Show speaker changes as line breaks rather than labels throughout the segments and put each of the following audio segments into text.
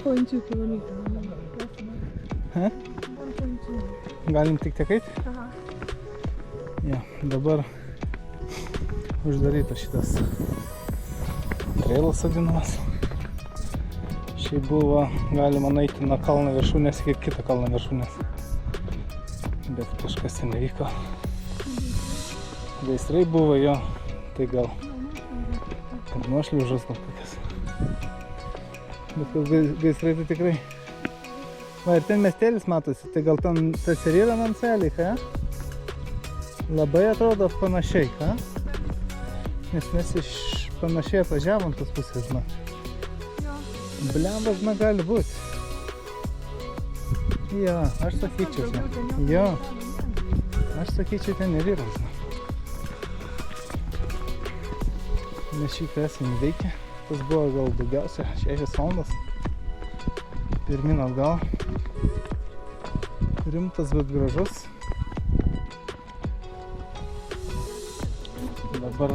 1.2 km.
Galim tik tiek eit?
Aha.
Ja, dabar uždarytas šitas trailas vadinamas. Šiaip buvo galima nueiti nuo kalno viršūnės iki kito kalno viršūnės. Bet kažkas ten nevyko. Gaisrai buvo jo, tai gal nuošliaužos gal kokias. Bet gaisrai tai tikrai. Va, ir ten miestelis matosi, tai gal ten tas ir yra Manseliai, ha? Labai atrodo panašiai, ha? Nes mes iš panašiai atvažiavom tos pusės, žinau. Bliamba, žinau, gali būti. Jo, aš sakyčiau, žinau. Jo, aš sakyčiau, ten ir yra, žinau. Mes šitą esame veikę. Tas buvo gal daugiausia 6 valandas. Pirmin atgal. Rimtas, bet gražus. Dabar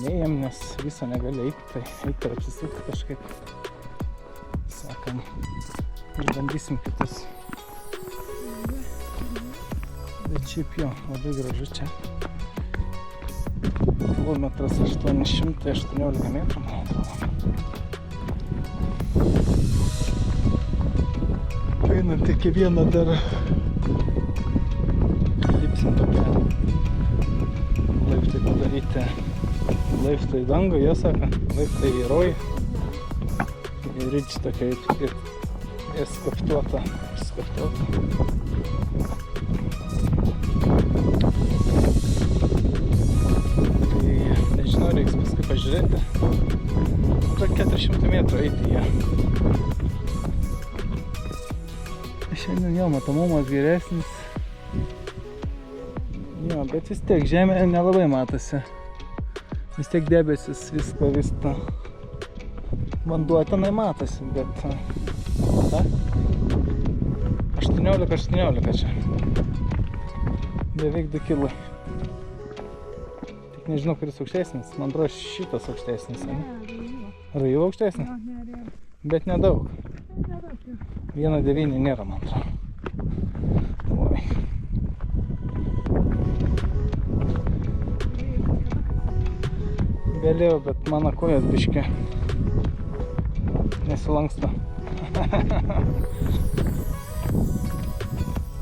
neėjom, nes viso negali eiti, tai eiti ir apsisukti kažkaip. Sakam, išbandysim kitus. Bet šiaip jo, labai gražu čia. Kilometras 818 metrų, man atrodo. Einant iki vieną dar lipsim tokia laiptai padaryti. Laiptai į dangų, jie sako, laiptai į rojų. Ir ridž tokia įskaptuota. Reiks paskui pažiūrėti. Tai 400 metrų eiti jie. Šiandien jo matomumas geresnis. Jo, bet vis tiek žemė nelabai matosi. Vis tiek debesis visko. Vanduo tenai matosi, bet... 18 čia. Beveik 2 kg. Nežinau, kuris aukštesnis. Man atrodo, šitas aukštesnis, ne? Raivo aukštesnis? Bet nedaug. 1,9 nėra, man atrodo. Oi. Galėjau, bet mano kojas biškė nesilanksto.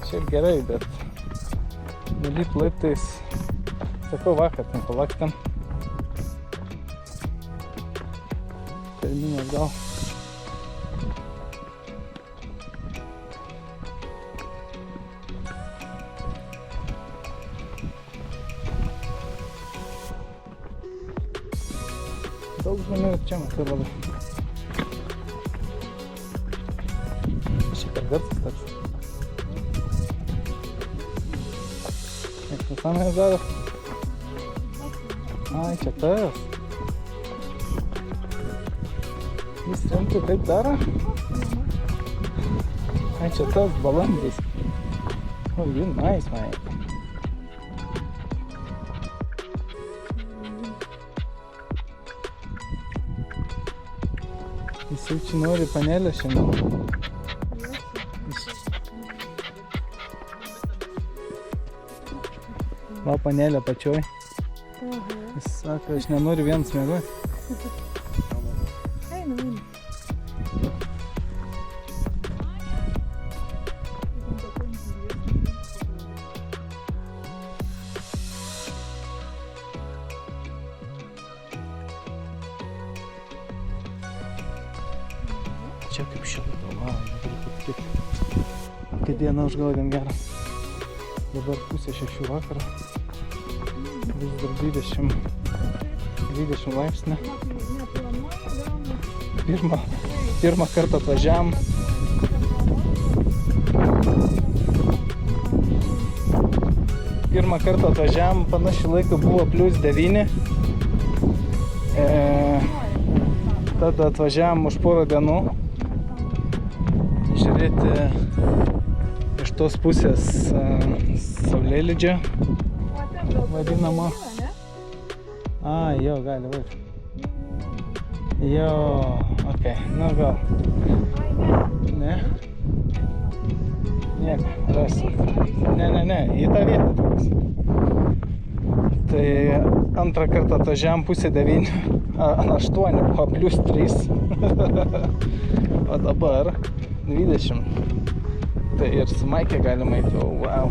Šiaip gerai, bet nelyp laiptais. Sakau vakar, ten palaktam. Pirminė gal. Daug žmonių ir čia matau labai. Šiek tiek garsas toks. Kaip tas anais daro? Ai, čia tas. Jis rimtai taip daro? Ai, čia tas balandis. Oh, you nice, man. Jis jau čia nori panelę šiandien. Va panelė pačioj. Jis sako, aš nenoriu vienas miegoti.
Einu.
Čia kaip šilta, wow, negaliu patikėti. Kokia diena užgal gan gera. Dabar 5:30 vakaro. Vis dar 20 laipsnių. Pirmą kartą atvažiavom. Pirmą kartą atvažiavom, panašiai laiką buvo +9. Tada atvažiavom už porą dienų. Žiūrėti iš tos pusės saulėlydžio vadinamo. A, jo, gali būti. Jo, okei, nu gal. Ne? Nieko, rasiu. Ne, į tą vietą toks. Tai antrą kartą atvažiavam pusę 9, 8, o plius 3. O dabar 20. Tai ir su Maike galima eiti, wow.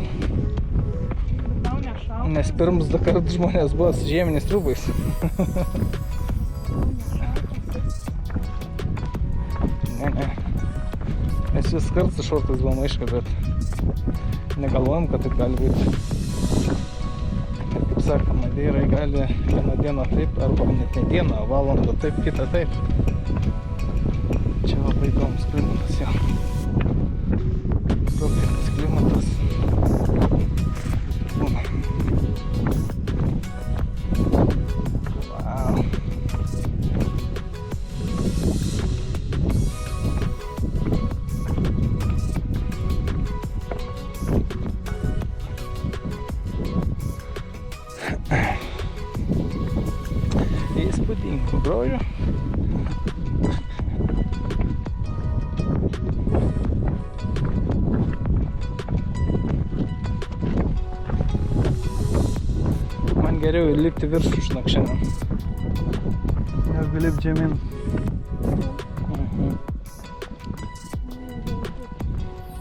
Nes pirmus 2 kartus žmonės buvo su žieminiais rūbais. Ne. Mes vis kartus su šortais buvom aišku, bet negalvojom, kad taip gali būti. Kaip sakoma, Madeirai gali vieną dieną taip, arba net ne dieną, valandą taip, kitą taip. Čia labai įdomus klimatas jau. Tropinis klimatas. Būna. Wow. Įspūdingų grožių. Man geriau lipti viršų žinok šiandien. Negu lipt žemyn.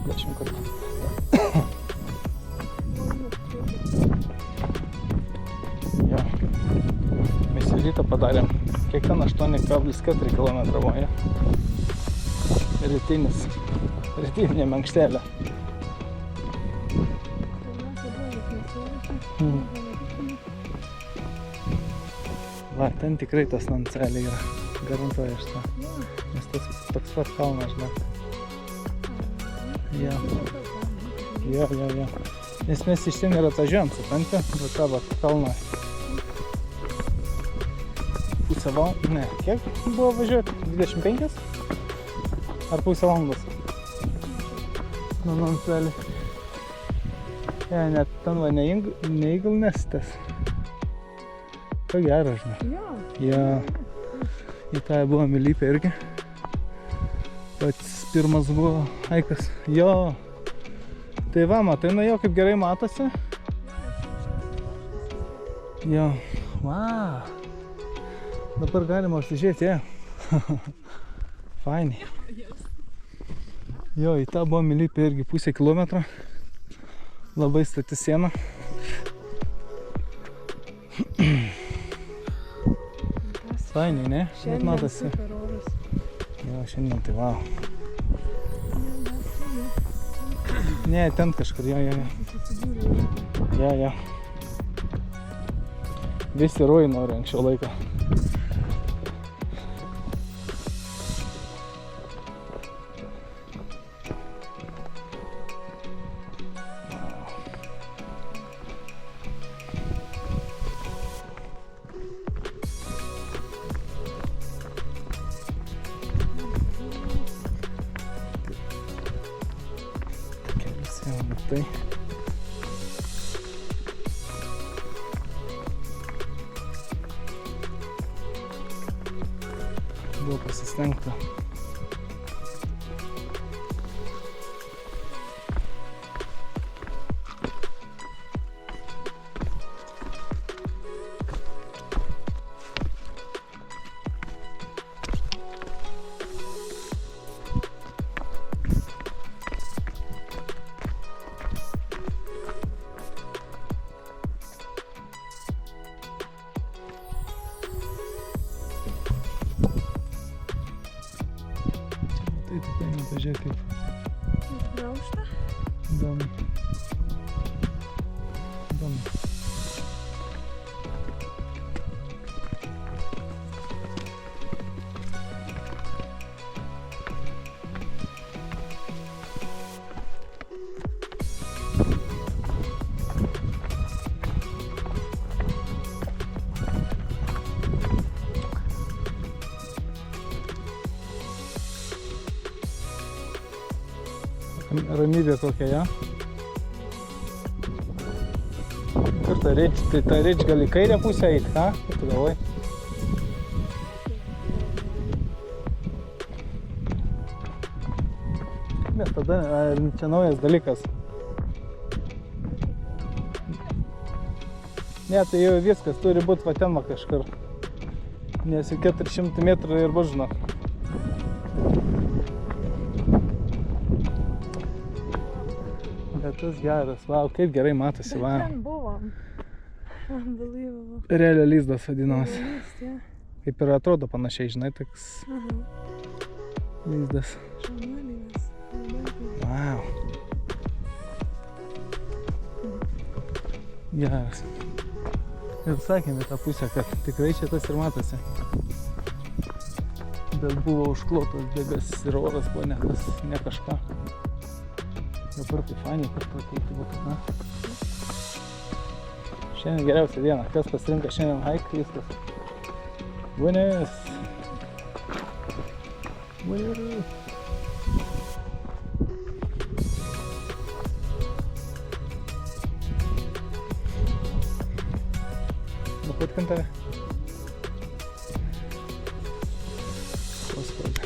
Dešimt kartų. Jo. Mes į rytą padarėm. Kiek ten 8,4 km voja. Rytinė mankštelė. Va, ten tikrai tas Nancelė yra. Garantuoju aš tą. Nes tas toks pat kalnas, žinok. Jo. Nes mes iš ten ir atvažiuojam, supranti, va tą va kalną. Pusę valandos, ne, kiek buvo važiuoti? 25? Ar pusę valandos? Nu, Nancelė. Ja, net ten va neįgalnestas. Ko gero, žinai. Jo. Į tą buvom įlipę irgi. Pats pirmas buvo Aikas. Jo. Tai va, matai, nuo jo kaip gerai matosi. Jo. Wow. Dabar galima užsižiūrėti, ja. Fainiai. Jo, į tą buvom įlipę irgi pusę kilometro. Labai stati siena. Fainiai, ne? Bet matosi. Jo, šiandien tai wow. Ne, ten kažkur, jo. Jo. Visi rojai nori anksčiau laiko. Tai. Buvo pasistengta. Tai taip eina, pažiūrėk kaip.
Graužta?
Įdomu. Ramybė kokia, ja? Kur ta reič? Tai ta reič gali kairę pusę eiti, ką? Kaip tu galvoji? nes tada čia naujas dalykas. Ne, tai jau viskas turi būti va ten va kažkur. Nes jau 400 metrų ir bus, žinok. Bet tas geras, vau, kaip gerai matosi,
Bet
vau.
ten buvom. Unbelievable.
Realio lizdas vadinamas.
Lizdas, jo.
Kaip ir atrodo panašiai, žinai, toks
Aha.
lizdas.
Šaunuolis.
Vau. Geras. Ir sakėme tą pusę, kad tikrai čia tas ir matosi. Bet buvo užklotas debesis ir oras buvo ne kažką. Dabar tai fainai, kad prakeiti būtų, na. Šiandien geriausia diena. Kas pasirinka šiandien hike, viskas. Winners! Winner! Нафоткам тебе? Господи.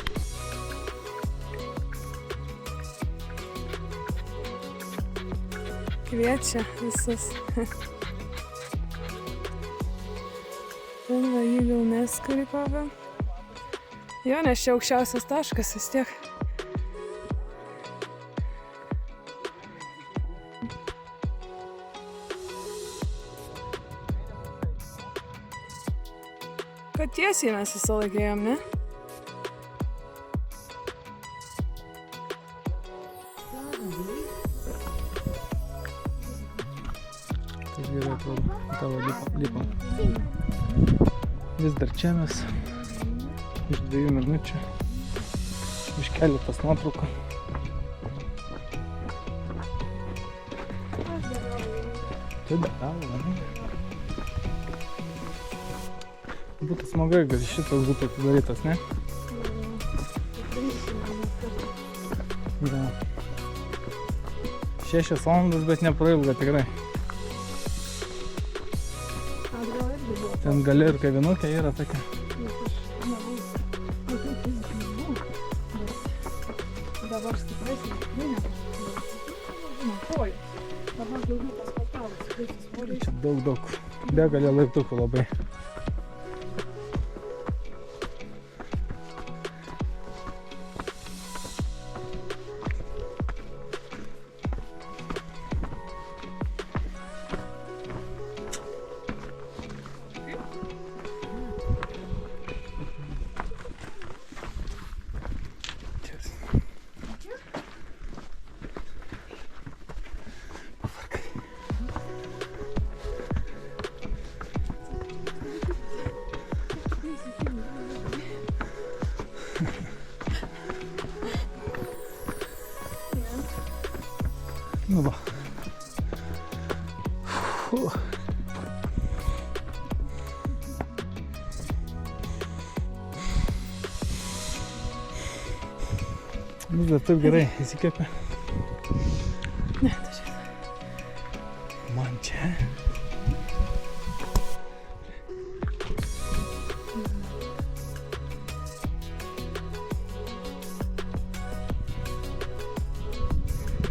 Kviečia visus. Ten va jį gal neskari kopia. Jo, nes čia aukščiausias taškas vis tiek. Kad tiesiai mes visą laiką ėjom, ne?
Taip gerai atrodo tavo lipam. Vis dar čia mes iš 2 minučių, iš keletas nuotraukų. Tai darau, ne? Būtų smagai, kad šitas būtų atidarytas, ne? Ja. 6 valandas, bet neprailga tikrai. Ten gali ir kavinukė yra tokia.
Dabar stipresnė. Dabar daugiau pasportavus.
Čia daug. Begalė laiptukų labai. Nu va. Vis dar taip gerai įsikvėpia.
Ne, tai čia.
Man čia.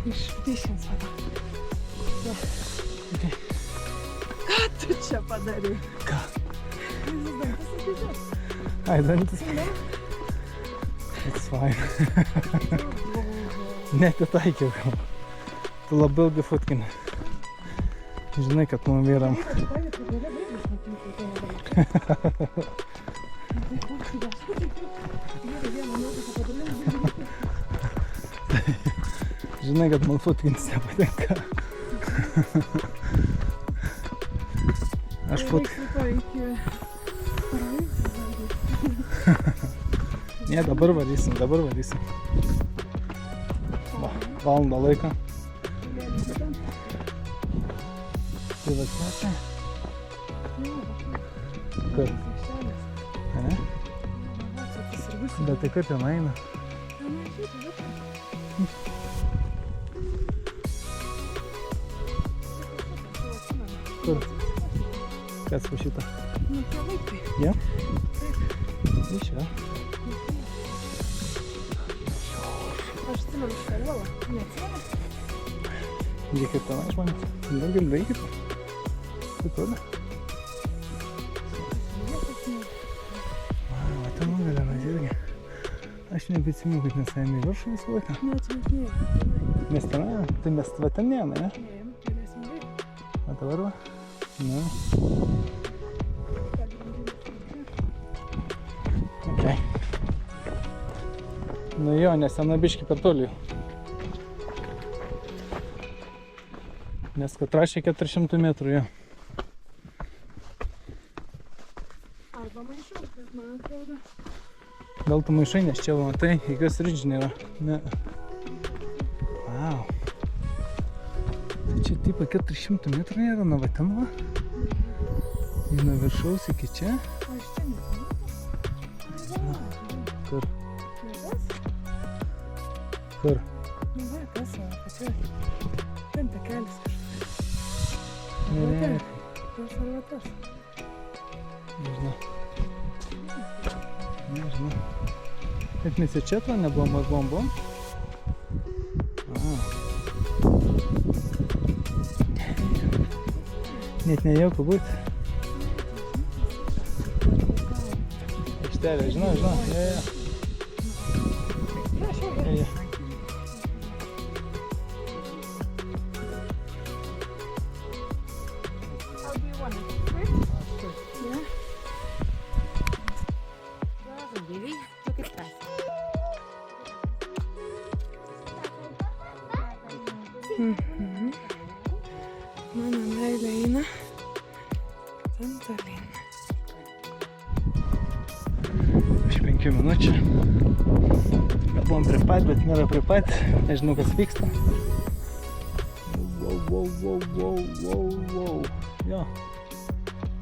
Išpišins vada.
Okay.
Ką tu čia padarai?
Ką?
Visus dantis atidžiau.
Ai, dantis. It's fine. Netitaikiau gal. Tu labai ilgai fotkinė. Žinai, kad mum vyram. Žinai, kad man fotkinis nepatinka. Aš Ne, dabar varysim. Va, valandą laiką. Tai va čia. Kur? Ne? Bet tai kur ten eina? Kur? Kas va šitą?
Nu, tie laiptai.
Ja? Iš čia.
Aš atsimenu šitą uolą.
Reikia tenai žmonės. Daugiau darykite. Taip rodo. Va, ten nugalė mes irgi. Aš nebeatsimenu, kad mes ėjome į viršų visą laiką. Mes tenai, tai mes va ten neėjome, ne? O dabar va? Nu. Okay. Nu jo, nes ten biškį per toli. Nes kad rašė 400 metrų, jo.
Arba maišau, bet man atrodo.
Gal tu maišai, nes čia va, matai, jokios ridžių nėra. Ne. Vau. Tai čia tipo 400 metrų nėra, na va ten va. Ir nuo viršaus iki čia.
O iš čia nežinau.
Kur?
Ne tas?
Kur?
Nu va, tas va, pačioj. Ten takelis kažkas.
Ne.
Tas arba tas.
Nežinau. Nežinau. Bet mes ir čia to nebuvom, ar buvom? Net nejauku būti. Aikštelė, žinau. Ja.
How do you want it? Quick? Yeah.
Really? Look at that.
Mano meilė eina. Ten tolyn.
Už 5 minučių. Gal buvom prie pat, bet nėra prie pat. Nežinau, kas vyksta. Wow. Jo.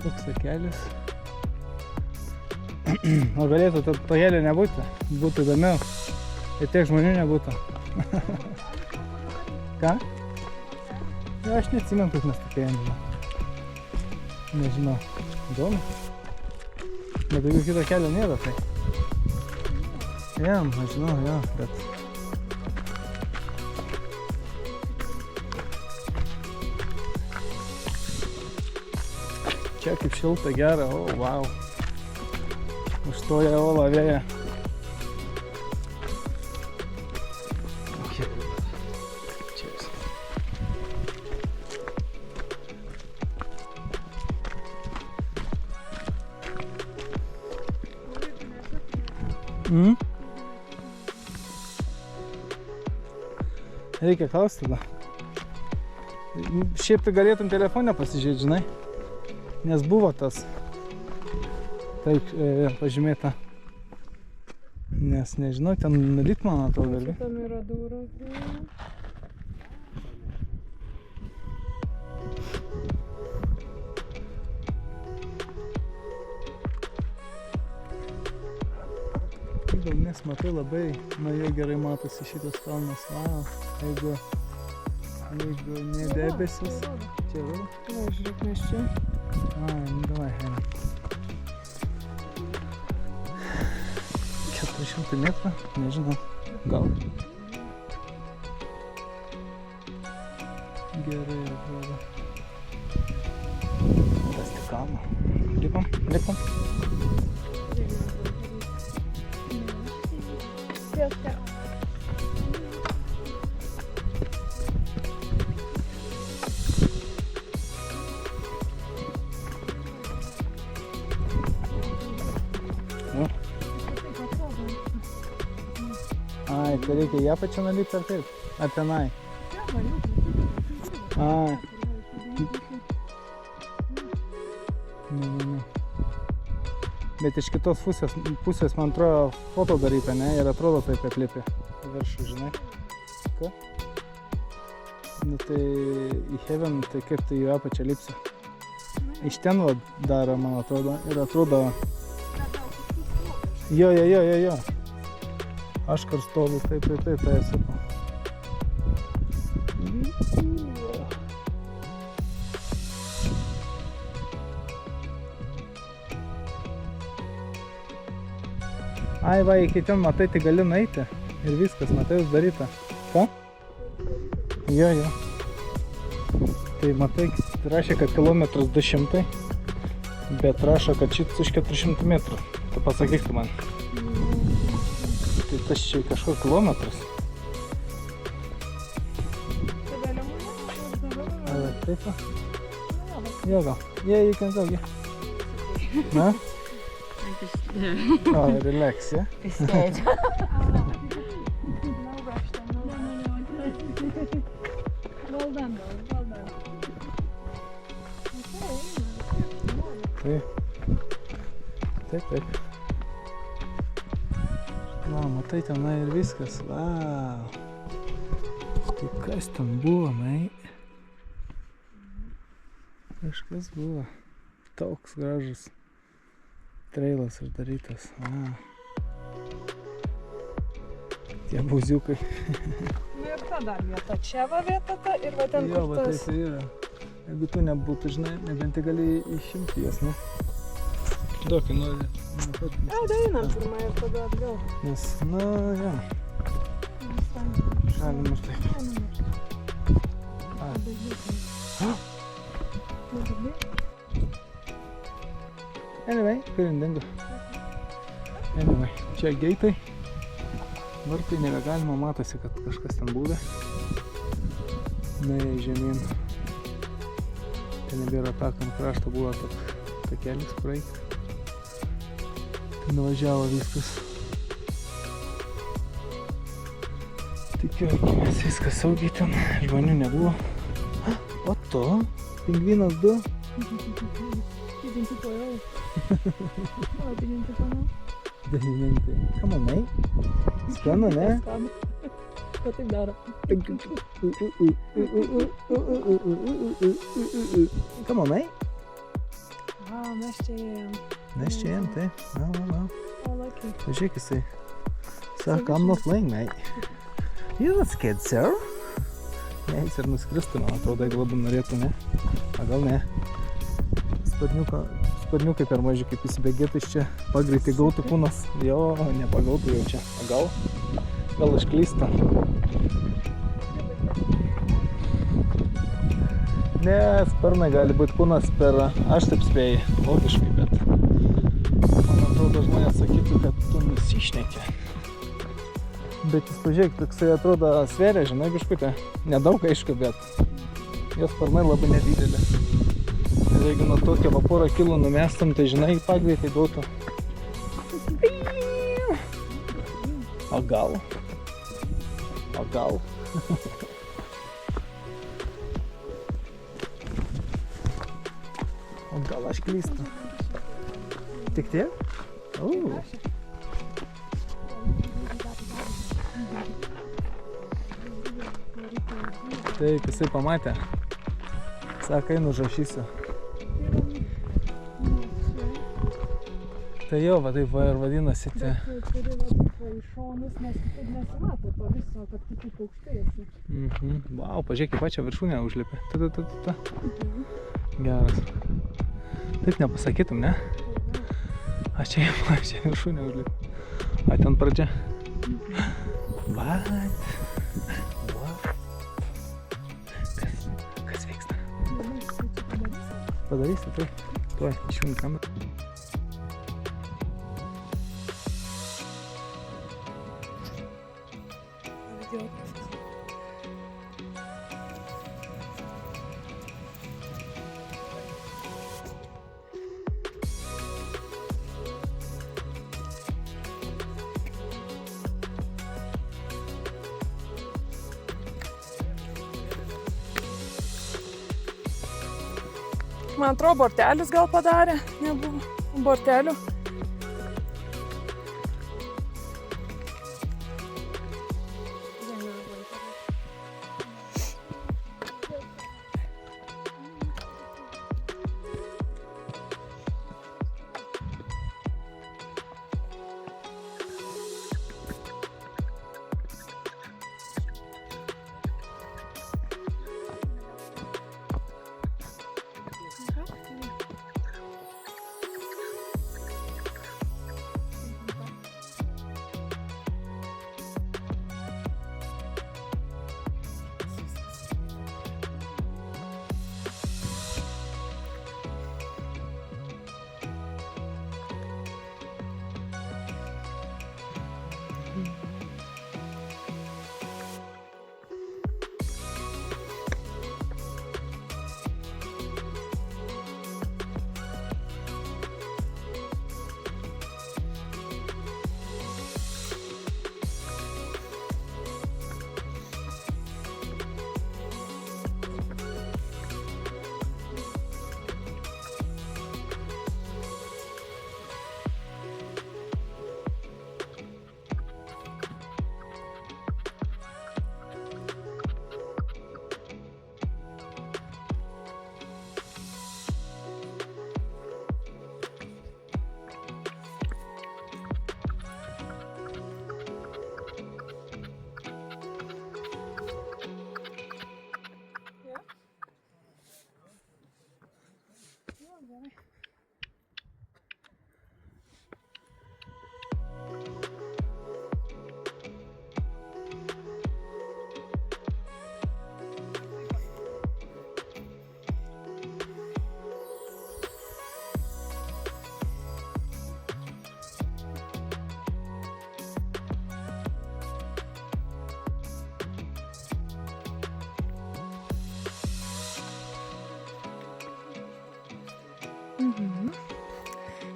Toks takelis. O galėtų to helio nebūti? Būtų įdomiau. Ir tiek žmonių nebūtų. Ką? Jo, aš neatsimenu, kaip mes tokie ėjome. Nežinau. Įdomu. Bet daugiau kito kelio nėra, tai. Ėjom, aš žinau, jo, bet... Čia kaip šilta, gera, o, wow. Užstoja olą vėją. Cheers. Reikia klausti tada. Šiaip tai galėtum telefonę pasižiūrėti, žinai. Nes buvo tas. Taip, pažymėta. Nes nežinau, ten nulyt man atrodo.
Tam yra durų.
Nes matai labai, nuo jo gerai matosi šitas kalnas. Wow, jeigu ne debesis. Čia yra?
Va, žiūrėk, mes čia.
Nu davai, eina. 400 metrų, nežinau, gal. Gerai atrodo. Tas tik kalno. Lipam. Ai, tai reikia ją pačią nulipti ar taip? Ar tenai? Ai. Ne. Bet iš kitos pusės man atrodo foto daryta, ne? Ir atrodo taip aplipi viršų, žinai. Ką? Nu tai į Heaven, tai kaip tai į apačią lipsi? Iš ten va daro, man atrodo. Ir atrodo... Jo. Aš kur stoviu, taip, tai esu. Ai va, iki ten matai, tai gali nueiti. Ir viskas, matai, uždaryta. Ką? Jo. Tai matai, rašė, kad kilometras 200, bet rašo, kad šitas už 400 metrų. Tu pasakyk tu man. Tai tas čia kažkur kilometras. Taip va? Jo gal. Yeah, you can go, yeah. Na? Oh, relax, yeah? Taip. Va, matai, tenai ir viskas. Vau. Tai kas ten buvo, mai? Kažkas buvo. Toks gražus trailas uždarytas. Vau. Tie buziukai.
Na ir ta dar vieta. Čia va vieta ta ir va ten
Jo,
kur
va tai
tas.
tai yra. Jeigu tu nebūtų, žinai, nebent tai gali išimti jas, ne? Duokį nori.
Einam pirmą ir tada atgal.
Nes, nu, jo. Galim ir taip. Anyway, karin dingo. Anyway, čia geitai. Vartai nebegalima, matosi, kad kažkas ten būdė. Nuėjo žemyn. Ten nebėra tako ant krašto, buvo toks takelis praeiti. Tai nuvažiavo viskas. Tikiuokimės, viskas saugiai ten, žmonių nebuvo. O to, pingvinas 2.
Didinti po jau. O, didinti po jau.
Dainininkai. Come on, mate. Skanu, ne?
Skanu. Ko taip daro?
Come on, mate.
A, mes čia ėjom.
Mes čia ėjom, taip. Va.
O, lucky.
Pažiūrėk jisai. Sako, I'm not playing, mate. You're not scared, sir. Ne, jis ir nuskristų, man atrodo, jeigu labai norėtų, ne? A gal ne? Sparniukai per maži, kaip įsibėgėtų iš čia. Pagreitai gautų kūnas. Jo, nepagautų jau čia. A gal? Gal išklysta. Ne, sparnai gali būti kūnas per... Aš taip spėjau, logiškai, bet... Man atrodo, žmonės sakytų, kad tu nusišneki. Bet jis, pažiūrėk, toksai atrodo sveria, žinai, biškutė. Nedaug, aišku, bet... Jos sparnai labai nedidelė. Ir jeigu nuo tokio vaporo kilų numestam, tai žinai, pagreitai gautų. O gal? O gal aš klystu? Tik tiek? Taip, jisai pamatė. Sakai, nužašysiu. Tai jo, va taip va ir vadinasi tie.
Turi va taip va į šonus, nes taip nesimato to viso, kad tu taip aukštai esi.
Vau, pažiūrėk, į pačią viršūnę užlipė. Ta. Geras. Taip nepasakytum, ne? A čia į pačią viršūnę užlipė. A ten pradžia. What? Kas vyksta? Padarysi, tai. Tuoj, išjungi kamerą.
Man atrodo, bortelis gal padarė, nebuvo bortelių.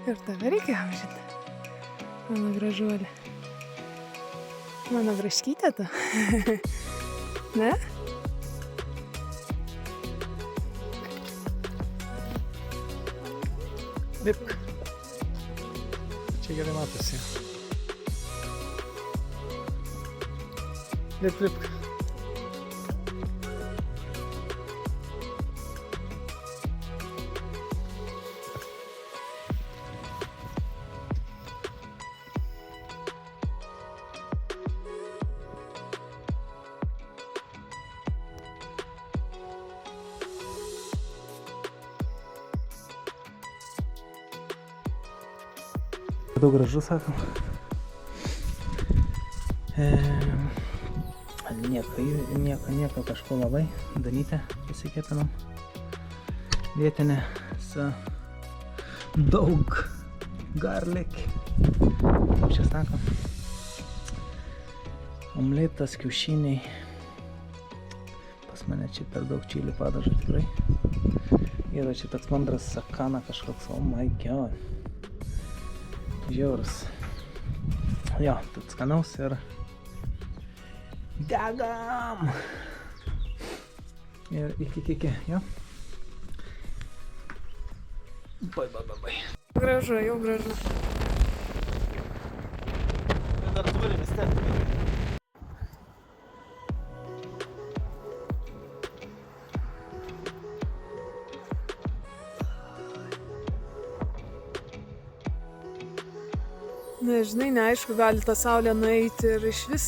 Ir tave reikia amžinti. Mano gražuolė. Mano braškytė tu. Ne?
Lipk. Čia gerai matosi. Lipk, lipk. Daug gražu, sakom. Nieko kažko labai. Danytę pasikepinam. Vietinę su daug garlic. Kaip čia sakom. Omletas, kiaušiniai. Pas mane čia per daug čili padažo tikrai. Yra čia toks mandras sakana kažkoks. Oh my god. Žiaurus. Jo, tad skanaus ir degam. Ir iki, jo. Bai.
Gražu, jau gražu.
Dar turi vis tiek.
Nežinai, neaišku, gali ta saulė nueiti ir iš vis.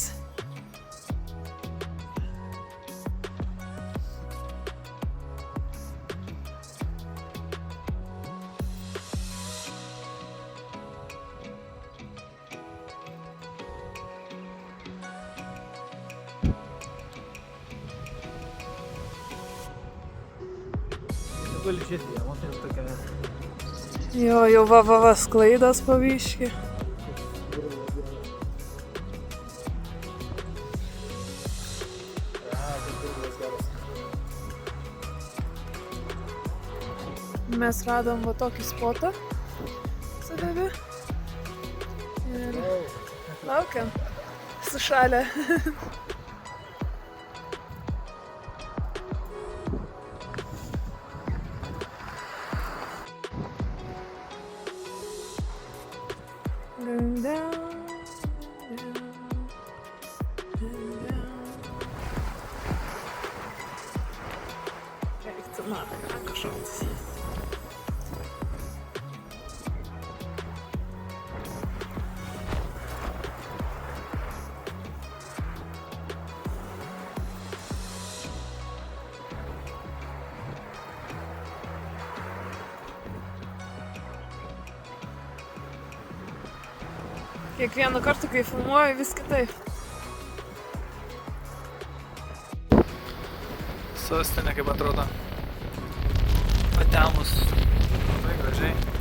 Gali žiūrėti, jie moteris tokia.
Jo, va, sklaidos pavyški. Mes radom va tokį spotą su Devi ir laukiam sušalę. Kiekvieną kartą, kai filmuoju, vis kitaip.
Sostinė kaip atrodo. Patemus. Labai gražiai.